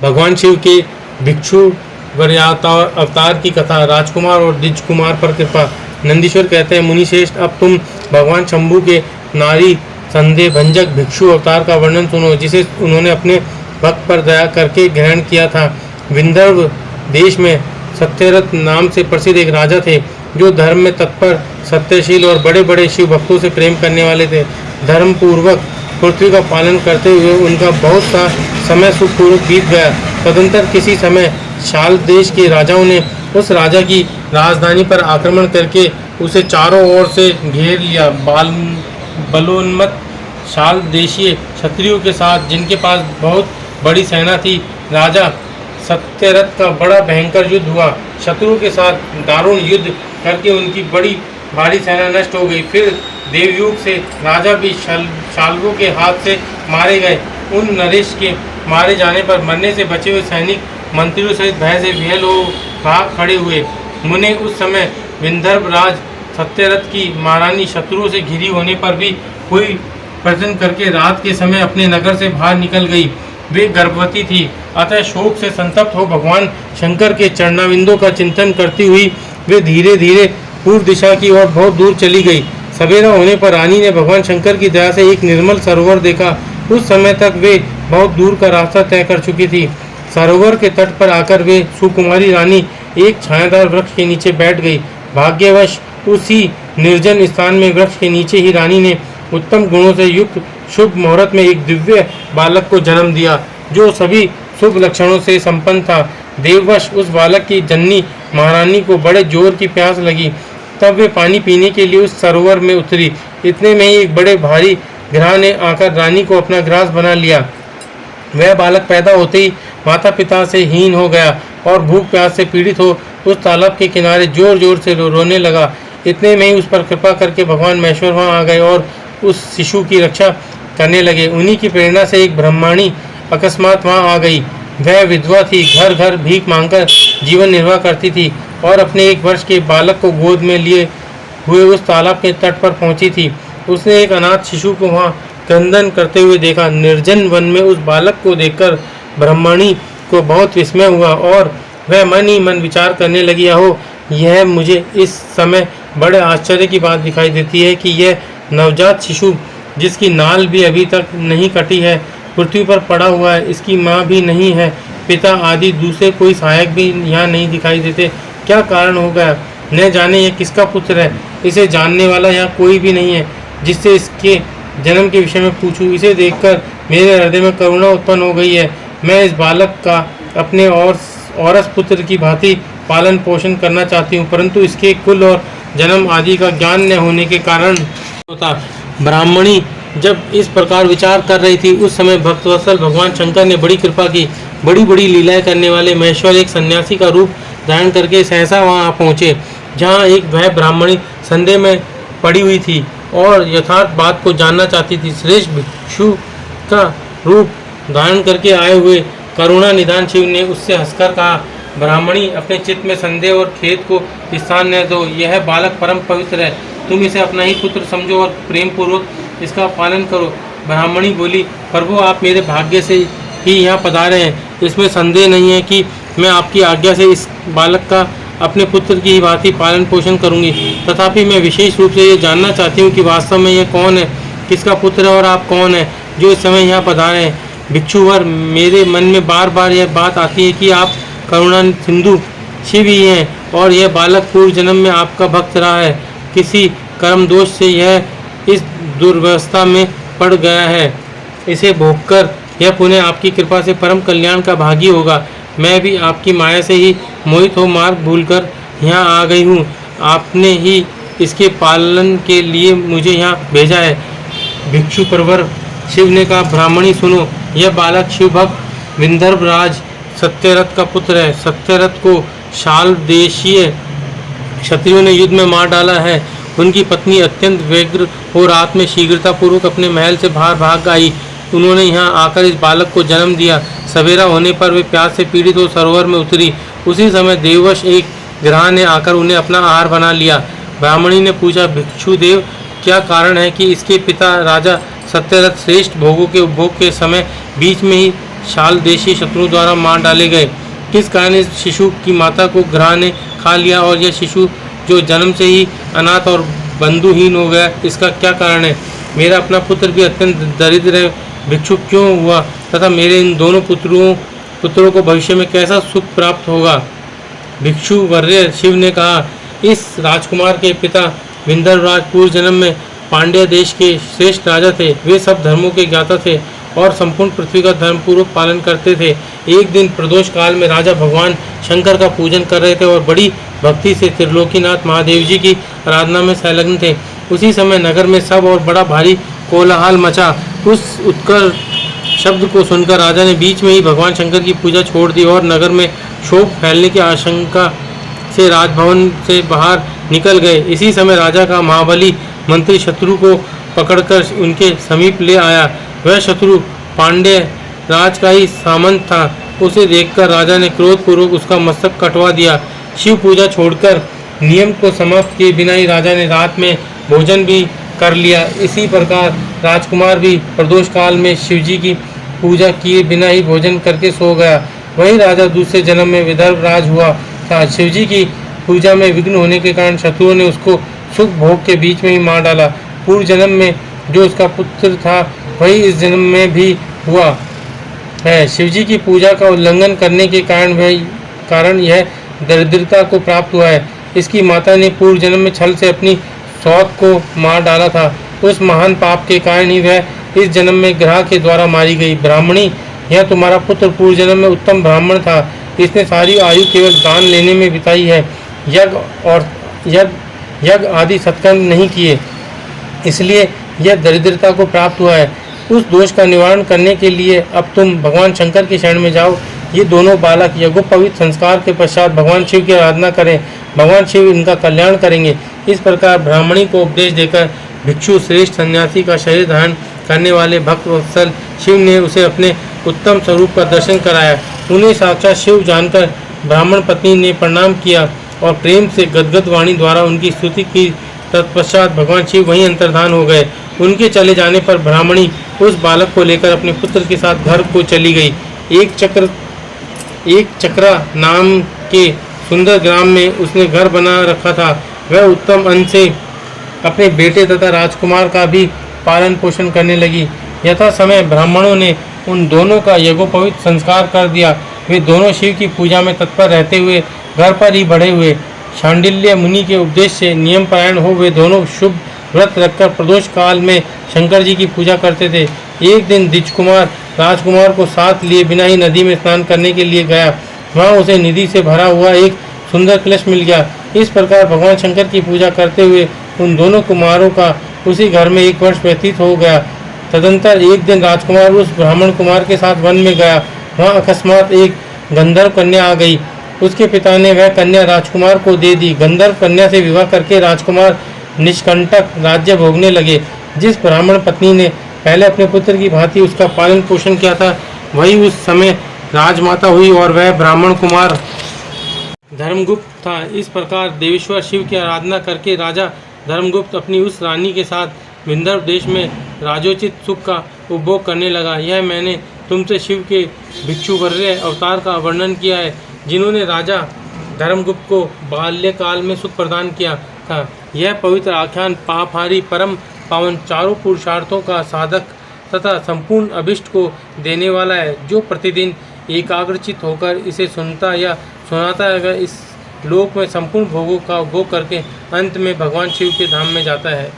भगवान शिव के भिक्षु वरीयावतार अवतार की कथा, राजकुमार और द्विज कुमार पर कृपा। नंदीश्वर कहते हैं, मुनिश्रेष्ठ, अब तुम भगवान शंभु के नारी संदेह भंजक भिक्षु अवतार का वर्णन सुनो, जिसे उन्होंने अपने भक्त पर दया करके ग्रहण किया था। विंदर्भ देश में सत्यरथ नाम से प्रसिद्ध एक राजा थे, जो धर्म में तत्पर, सत्यशील और बड़े बड़े शिव भक्तों से प्रेम करने वाले थे। धर्म पूर्वक पृथ्वी का पालन करते हुए उनका बहुत सा समय सुखपूर्वक बीत गया। तदंतर किसी समय शाल देश के राजाओं ने उस राजा की राजधानी पर आक्रमण करके उसे चारों ओर से घेर लिया। बलोन्मत्त शाल देशीय क्षत्रियों के साथ, जिनके पास बहुत बड़ी सेना थी, राजा सत्यरथ का बड़ा भयंकर युद्ध हुआ। शत्रुओं के साथ दारुण युद्ध करके उनकी बड़ी भारी सेना नष्ट हो गई। फिर देवयुग से राजा भी शाल्वों के हाथ से मारे गए। उन नरेश के मारे जाने पर मरने से बचे हुए सैनिक मंत्रियों सहित भय से विहल हो भाग खड़े हुए। मुने उस समय विंदर्भ राज सत्यरथ की महारानी शत्रुओं से घिरी होने पर भी कोई प्रयत्न करके रात के समय अपने नगर से बाहर निकल गई। वे गर्भवती थी, अतः शोक से संतप्त हो भगवान शंकर के चरणाविंदों का चिंतन करती हुई वे धीरे धीरे पूर्व दिशा की ओर बहुत दूर चली गई। सवेरा होने पर रानी ने भगवान शंकर की दया से एक निर्मल सरोवर देखा। उस समय तक वे बहुत दूर का रास्ता तय कर चुकी थी। सरोवर के तट पर आकर वे सुकुमारी रानी एक छायादार वृक्ष के नीचे बैठ गई। भाग्यवश उसी निर्जन स्थान में वृक्ष के नीचे ही रानी ने उत्तम गुणों से युक्त शुभ मुहूर्त में एक दिव्य बालक को जन्म दिया, जो सभी शुभ लक्षणों से संपन्न था। देववश उस बालक की जननी महारानी को बड़े जोर की प्यास लगी। तब वे पानी पीने के लिए उस सरोवर में उतरी। इतने में ही एक बड़े भारी ग्रह ने आकर रानी को अपना ग्रास बना लिया। वह बालक पैदा होते ही माता पिता से हीन हो गया और भूख प्यास से पीड़ित हो उस तालाब के किनारे जोर जोर से रोने लगा। इतने में ही उस पर कृपा करके भगवान महेश्वर वहाँ आ गए और उस शिशु की रक्षा करने लगे। उन्हीं की प्रेरणा से एक ब्रह्मणी अकस्मात वहाँ आ गई। वह विधवा थी, घर घर भीख मांगकर जीवन निर्वाह करती थी और अपने 1 वर्ष के बालक को गोद में लिए हुए उस तालाब के तट पर पहुंची थी। उसने एक अनाथ शिशु को वहाँ क्रंदन करते हुए देखा। निर्जन वन में उस बालक को देखकर ब्रह्मणी को बहुत विस्मय हुआ और वह मन ही मन विचार करने लगी, अहो, यह मुझे इस समय बड़े आश्चर्य की बात दिखाई देती है कि यह नवजात शिशु, जिसकी नाल भी अभी तक नहीं कटी है, पृथ्वी पर पड़ा हुआ है। इसकी माँ भी नहीं है, पिता आदि दूसरे कोई सहायक भी यहाँ नहीं दिखाई देते। क्या कारण हो गया? न जाने यह किसका पुत्र है। इसे जानने वाला यहाँ कोई भी नहीं है जिससे इसके जन्म के विषय में पूछूं। इसे देखकर मेरे हृदय में करुणा उत्पन्न हो गई है। मैं इस बालक का अपने औरस पुत्र की भांति पालन पोषण करना चाहती हूँ, परंतु इसके कुल और जन्म आदि का ज्ञान न होने के कारण होता। ब्राह्मणी जब इस प्रकार विचार कर रही थी, उस समय भक्तवत्सल भगवान शंकर ने बड़ी कृपा की। बड़ी बड़ी लीलाएं करने वाले महेश्वर एक सन्यासी का रूप धारण करके सहसा वहां पहुंचे, जहां एक वह ब्राह्मणी संदेह में पड़ी हुई थी और यथार्थ बात को जानना चाहती थी। श्रेष्ठ भिक्षु का रूप धारण करके आए हुए करुणा निधान शिव ने उससे हंसकर कहा, ब्राह्मणी, अपने चित्त में संदेह और खेद को स्थान न दो। यह बालक परम पवित्र है, तुम इसे अपना ही पुत्र समझो और प्रेम पूर्वक इसका पालन करो। ब्राह्मणी बोली, प्रभु, आप मेरे भाग्य से ही यहाँ पधारे हैं। इसमें संदेह नहीं है कि मैं आपकी आज्ञा से इस बालक का अपने पुत्र की ही भांति पालन पोषण करूंगी। तथापि मैं विशेष रूप से ये जानना चाहती हूँ कि वास्तव में यह कौन है, किसका पुत्र है और आप कौन है जो इस समय यहाँ पधारे हैं। भिक्षुवर, मेरे मन में बार बार यह बात आती है कि आप करुणा सिंधु शिव ही हैं और यह बालक पूर्व जन्म में आपका भक्त रहा है। किसी कर्म दोष से यह इस दुर्व्यवस्था में पड़ गया है। इसे भोगकर यह पुनः आपकी कृपा से परम कल्याण का भागी होगा। मैं भी आपकी माया से ही मोहित हो मार्ग भूलकर यहाँ आ गई हूँ। आपने ही इसके पालन के लिए मुझे यहाँ भेजा है। भिक्षु प्रवर शिव ने कहा, ब्राह्मणी सुनो, यह बालक शिव भक्त विंदर्भ राज सत्यरथ का पुत्र है। सत्यरथ को शाल देशीय क्षत्रियों ने युद्ध में मार डाला है। उनकी पत्नी अत्यंत व्यग्र हो रात में शीघ्रतापूर्वक अपने महल से बाहर भाग आई। उन्होंने यहाँ आकर इस बालक को जन्म दिया। सवेरा होने पर वे प्यास से पीड़ित हो सरोवर में उतरी। उसी समय देववश एक ग्रह ने आकर उन्हें अपना आहार बना लिया। ब्राह्मणी ने पूछा, भिक्षुदेव, क्या कारण है कि इसके पिता राजा सत्यरथ श्रेष्ठ भोगों के उपभोग के समय बीच में ही शाल देशी शत्रुओं द्वारा मार डाले गए। किस कारण इस शिशु की माता को ग्रह ने खा लिया और यह शिशु जो जन्म से ही अनाथ और बंधुहीन हो गया, इसका क्या कारण है? मेरा अपना पुत्र भी अत्यंत दरिद्र भिक्षुक क्यों हुआ तथा मेरे इन दोनों पुत्रों को भविष्य में कैसा सुख प्राप्त होगा? भिक्षु वर्य शिव ने कहा, इस राजकुमार के पिता विंध्यराज पूर्व जन्म में पांड्य देश के श्रेष्ठ राजा थे। वे सब धर्मों के ज्ञाता थे और संपूर्ण पृथ्वी का धर्मपूर्वक पालन करते थे। एक दिन प्रदोष काल में राजा भगवान शंकर का पूजन कर रहे थे और बड़ी भक्ति से त्रिलोकीनाथ महादेव जी की आराधना में संलग्न थे। उसी समय नगर में सब और बड़ा भारी कोलाहल मचा। उस उत्कर्ष शब्द को सुनकर राजा ने बीच में ही भगवान शंकर की पूजा छोड़ दी और नगर में शोक फैलने की आशंका से राजभवन से बाहर निकल गए। इसी समय राजा का महाबली मंत्री शत्रु को पकड़कर उनके समीप ले आया। वह शत्रु पांड्य राज का ही सामंत था। उसे देखकर राजा ने क्रोधपूर्वक उसका मस्तक कटवा दिया। शिव पूजा छोड़कर नियम को समाप्त किए बिना ही राजा ने रात में भोजन भी कर लिया। इसी प्रकार राजकुमार भी प्रदोष काल में शिवजी की पूजा किए बिना ही भोजन करके सो गया। वही राजा दूसरे जन्म में विदर्भ राज हुआ था। शिवजी की पूजा में विघ्न होने के कारण शत्रुओं ने उसको सुख भोग के बीच में ही मार डाला। पूर्व जन्म में जो उसका पुत्र था वही इस जन्म में भी हुआ है। शिवजी की पूजा का उल्लंघन करने के कारण यह दरिद्रता को प्राप्त हुआ है। इसकी माता ने पूर्व जन्म में छल से अपनी सौत को मार डाला था। उस महान पाप के कारण ही वह इस जन्म में ग्रह के द्वारा मारी गई। ब्राह्मणी, यह तुम्हारा पुत्र पूर्व जन्म में उत्तम ब्राह्मण था। इसने सारी आयु केवल दान लेने में बिताई है, यज्ञ आदि सत्कर्म नहीं किए, इसलिए यह दरिद्रता को प्राप्त हुआ है। उस दोष का निवारण करने के लिए अब तुम भगवान शंकर की शरण में जाओ। ये दोनों बालक यज्ञोपवीत संस्कार के पश्चात भगवान शिव की आराधना करें। भगवान शिव इनका कल्याण करेंगे। इस प्रकार ब्राह्मणी को उपदेश देकर भिक्षु श्रेष्ठ सन्यासी का शरीर धारण करने वाले भक्त वत्सल शिव ने उसे अपने उत्तम स्वरूप का दर्शन कराया। उन्हें साक्षात शिव जानकर ब्राह्मण पत्नी ने प्रणाम किया और प्रेम से गदगद वाणी द्वारा उनकी स्तुति की। तत्पश्चात भगवान शिव वहीं अंतर्धान हो गए। उनके चले जाने पर ब्राह्मणी उस बालक को लेकर अपने पुत्र के साथ घर को चली गई। एक चक्रा नाम के सुंदर ग्राम में उसने घर बना रखा था। वह उत्तम अन्न से अपने बेटे तथा राजकुमार का भी पालन पोषण करने लगी। यथा समय ब्राह्मणों ने उन दोनों का यज्ञोपवीत संस्कार कर दिया। वे दोनों शिव की पूजा में तत्पर रहते हुए घर पर ही बढ़े हुए। शांडिल्य मुनि के उपदेश से नियम परायण हो वे दोनों शुभ व्रत रखकर प्रदोष काल में शंकर जी की पूजा करते थे। एक दिन द्विजकुमार राजकुमार को साथ लिए बिना ही नदी में स्नान करने के लिए गया। वहाँ उसे निधि से भरा हुआ एक सुंदर कलश मिल गया। इस प्रकार भगवान शंकर की पूजा करते हुए उन दोनों कुमारों का उसी घर में 1 वर्ष व्यतीत हो गया। तदंतर एक दिन राजकुमार उस ब्राह्मण कुमार के साथ वन में गया। वहाँ अकस्मात एक गंधर्व कन्या आ गई। उसके पिता ने वह कन्या राजकुमार को दे दी। गंधर्व कन्या से विवाह करके राजकुमार निष्कंटक राज्य भोगने लगे। जिस ब्राह्मण पत्नी ने पहले अपने पुत्र की भांति उसका पालन पोषण किया था वही उस समय राजमाता हुई और वह ब्राह्मण कुमार धर्मगुप्त था। इस प्रकार देवेश्वर शिव की आराधना करके राजा धर्मगुप्त अपनी उस रानी के साथ विंध्य देश में राजोचित सुख का उपभोग करने लगा। यह मैंने तुमसे शिव के भिक्षुवर्य अवतार का वर्णन किया है, जिन्होंने राजा धर्मगुप्त को बाल्यकाल में सुख प्रदान किया था। यह पवित्र आख्यान पापहारी परम पावन चारों पुरुषार्थों का साधक तथा संपूर्ण अभिष्ट को देने वाला है। जो प्रतिदिन एकाग्रचित होकर इसे सुनता या सुनाता है इस लोक में संपूर्ण भोगों का उपभोग करके अंत में भगवान शिव के धाम में जाता है।